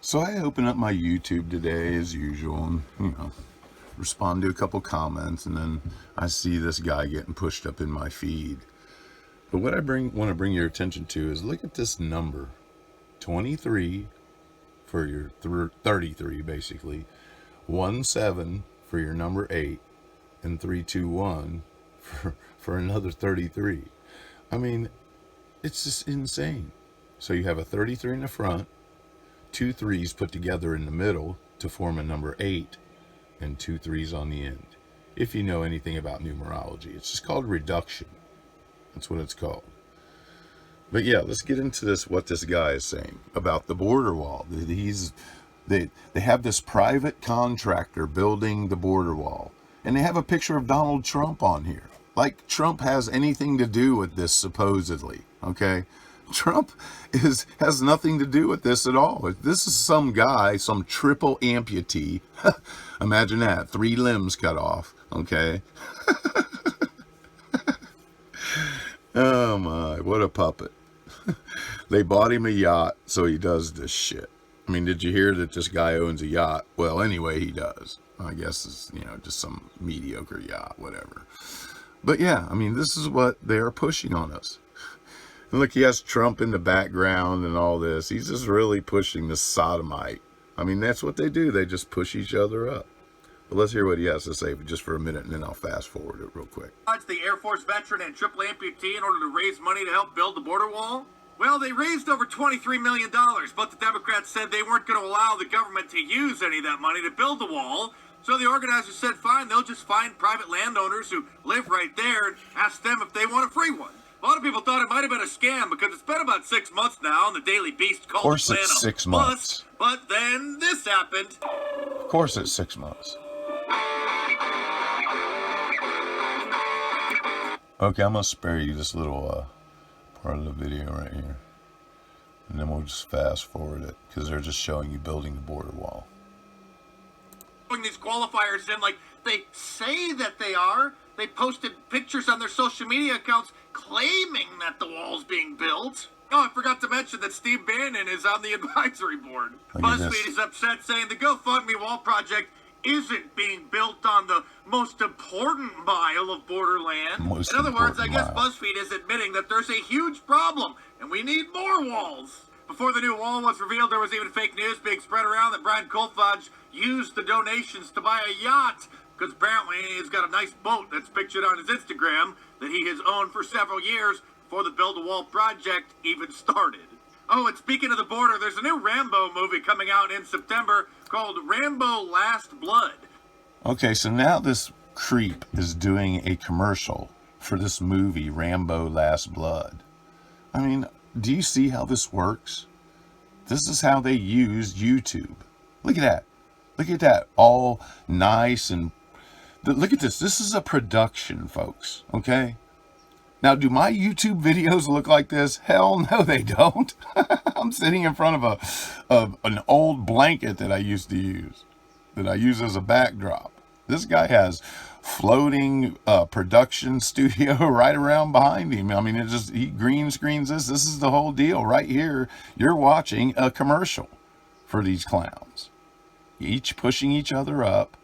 So I open up my YouTube today as usual and, respond to a couple comments, and then I see this guy getting pushed up in my feed. But what I want to bring your attention to is look at this number. 23 for your 33, basically. 17 for your number 8, and 321 for another 33. I mean, it's just insane. So you have a 33 in the front, 2 3s put together in the middle to form a number 8, and 2 3s on the end. If you know anything about numerology, it's just called reduction. That's what it's called. But yeah, let's get into this, what this guy is saying about the border wall. They have this private contractor building the border wall, and they have a picture of Donald Trump on here. Like Trump has anything to do with this, supposedly, okay? Trump has nothing to do with this at all. This is some guy, some triple amputee. Imagine that, 3 limbs cut off, okay? Oh my, what a puppet. They bought him a yacht, so he does this shit. I mean, did you hear that this guy owns a yacht? Well, anyway, he does. I guess it's, just some mediocre yacht, whatever. But yeah, I mean, this is what they are pushing on us. And look, he has Trump in the background and all this. He's just really pushing the sodomite. I mean, that's what they do. They just push each other up. But let's hear what he has to say just for a minute, and then I'll fast forward it real quick. The Air Force veteran and triple amputee in order to raise money to help build the border wall? Well, they raised over $23 million, but the Democrats said they weren't going to allow the government to use any of that money to build the wall. So the organizers said, fine, they'll just find private landowners who live right there and ask them if they want a free one. A lot of people thought it might have been a scam because it's been about 6 months now and the Daily Beast called Of course it's 6 months. But then this happened. Of course it's 6 months. Okay, I'm going to spare you this little part of the video right here. And then we'll just fast forward it because they're just showing you building the border wall. These qualifiers in like they say that they are. They posted pictures on their social media accounts claiming that the wall's being built. Oh, I forgot to mention that Steve Bannon is on the advisory board. BuzzFeed is upset, saying the GoFundMe wall project isn't being built on the most important mile of borderland. In other words, I guess BuzzFeed is admitting that there's a huge problem and we need more walls. Before the new wall was revealed, there was even fake news being spread around that Brian Kolfage used the donations to buy a yacht, because apparently he's got a nice boat that's pictured on his Instagram that he has owned for several years before the Build-A-Wall project even started. Oh, and speaking of the border, there's a new Rambo movie coming out in September called Rambo Last Blood. Okay, so now this creep is doing a commercial for this movie, Rambo Last Blood. I mean, do you see how this works? This is how they use YouTube. Look at that. Look at that. All nice and... Look at this. This is a production, folks. Okay? Now, do my YouTube videos look like this? Hell no, they don't. I'm sitting in front of an old blanket that I used to use, that I use as a backdrop. This guy has floating production studio right around behind him. I mean, he green screens this. This is the whole deal right here. You're watching a commercial for these clowns, each pushing each other up.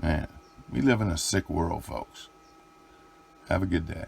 Man, we live in a sick world, folks. Have a good day.